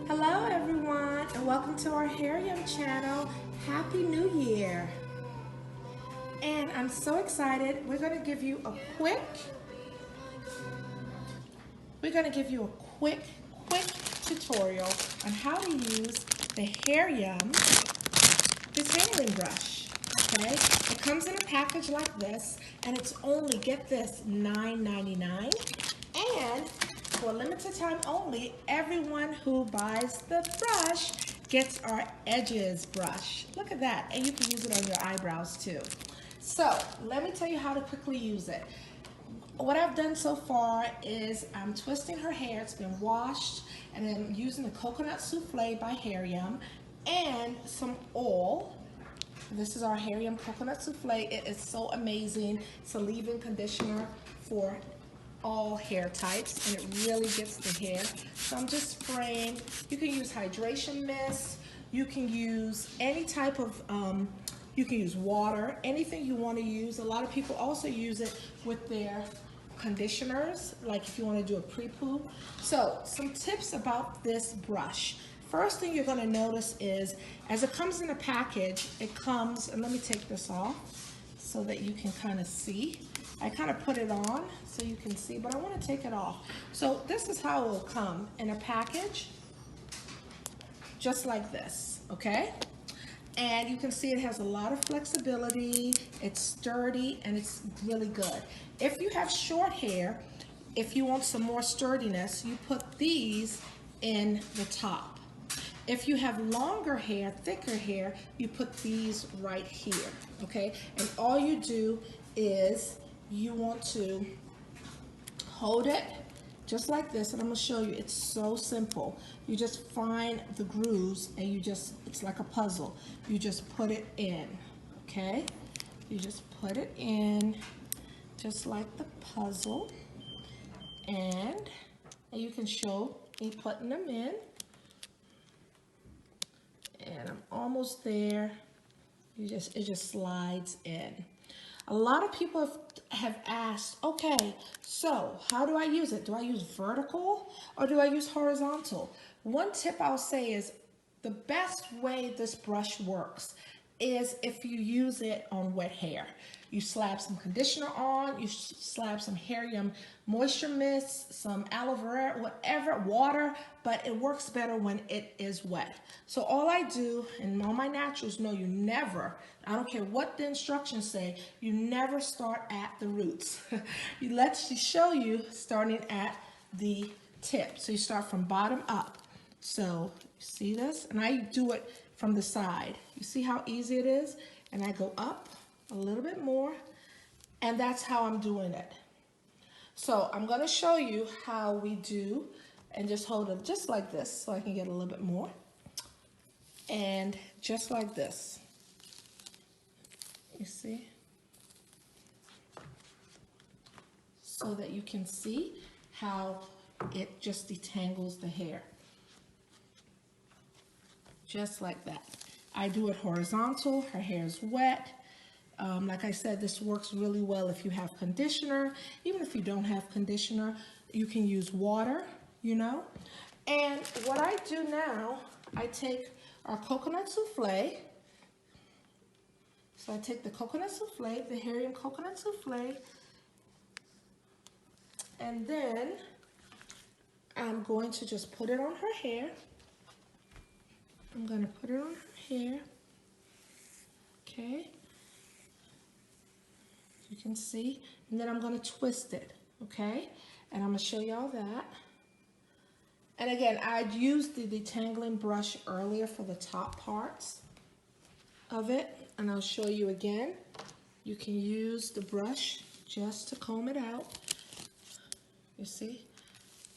Hello everyone and welcome to our HairYum channel. Happy New Year. And I'm so excited. We're going to give you a quick tutorial on how to use the HairYum Detangling brush. Okay? It comes in a package like this and it's only, get this, $9.99. And for a limited time only, everyone who buys the brush gets our edges brush. Look at that. And you can use it on your eyebrows too. So let me tell you how to quickly use it. What I've done so far is I'm twisting her hair. It's been washed, and I'm using the coconut souffle by HairYum and some oil. This is our HairYum coconut souffle. It is so amazing. It's a leave-in conditioner for all hair types, and it really gets the hair. So I'm just spraying. You can use hydration mist. You can use any type of you can use water, anything you want to use. A lot of people also use it with their conditioners, like if you want to do a pre-poo. So some tips about this brush. First thing you're going to notice is, as it comes in a package, it comes, and let me take this off so that you can kind of see. I kind of put it on so you can see, but I want to take it off. So this is how it will come in a package, just like this, okay? And you can see it has a lot of flexibility, it's sturdy, and it's really good. If you have short hair, if you want some more sturdiness, you put these in the top. If you have longer hair, thicker hair, you put these right here, okay? And all you do is you want to hold it just like this, and I'm going to show you. It's so simple. You just find the grooves and you just, it's like a puzzle. You just put it in, okay? You just put it in just like the puzzle, and you can show me putting them in. And I'm almost there. It just slides in. A lot of people have asked, okay, so how do I use it? Do I use vertical or do I use horizontal? One tip I'll say is the best way this brush works is if you use it on wet hair. You slap some conditioner on, you slap some HairYum moisture mist, some aloe vera, whatever, water, but it works better when it is wet. So all I do, and all my naturals know, you never, I don't care what the instructions say, you never start at the roots. Let's show you starting at the tip. So you start from bottom up. So you see this? And I do it from the side. You see how easy it is? And I go up a little bit more, and that's how I'm doing it. So I'm going to show you how we do, and just hold it just like this so I can get a little bit more. And just like this. You see? So that you can see how it just detangles the hair. Just like that. I do it horizontal. Her hair is wet. Like I said, this works really well if you have conditioner. Even if you don't have conditioner, you can use water, you know. And what I do now, I take our coconut souffle. So I take the coconut souffle, the HairYum coconut souffle, and then I'm going to just put it on her hair. I'm going to put it on her hair. Okay. You can see. And then I'm going to twist it. Okay. And I'm going to show y'all that. And again, I used the detangling brush earlier for the top parts of it. And I'll show you again. You can use the brush just to comb it out. You see?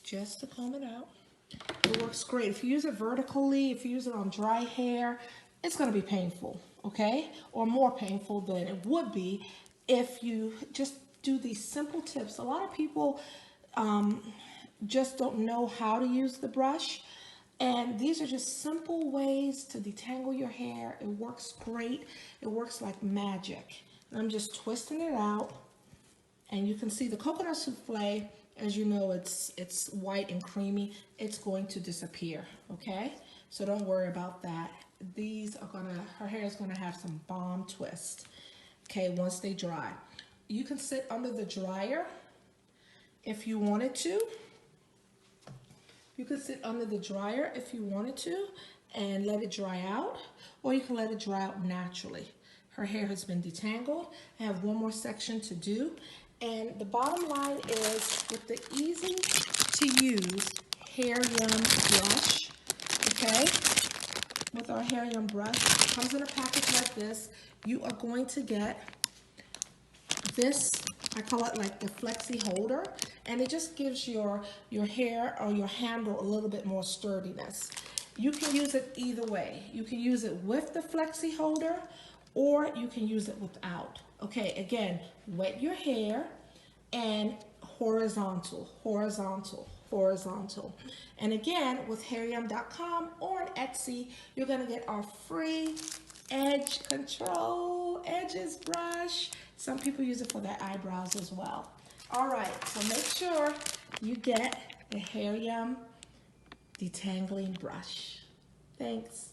Just to comb it out. It works great. If you use it vertically, if you use it on dry hair, it's going to be painful, okay? Or more painful than it would be if you just do these simple tips. A lot of people just don't know how to use the brush, and these are just simple ways to detangle your hair. It works great. It works like magic. And I'm just twisting it out, and you can see the coconut souffle as you know, it's white and creamy, it's going to disappear, okay? So don't worry about that. These are gonna, her hair is gonna have some bomb twist, okay, once they dry. You can sit under the dryer if you wanted to. You could sit under the dryer if you wanted to and let it dry out, or you can let it dry out naturally. Her hair has been detangled. I have one more section to do. And the bottom line is, with the easy to use HairYum brush, okay? With our HairYum brush, it comes in a package like this. You are going to get this, I call it like the flexi holder, and it just gives your hair or your handle a little bit more sturdiness. You can use it either way. You can use it with the flexi holder, or you can use it without. Okay, again, wet your hair and horizontal, horizontal, horizontal. And again, with HairYum.com or on Etsy, you're gonna get our free edge control edges brush. Some people use it for their eyebrows as well. All right, so make sure you get the HairYum Detangling brush. Thanks.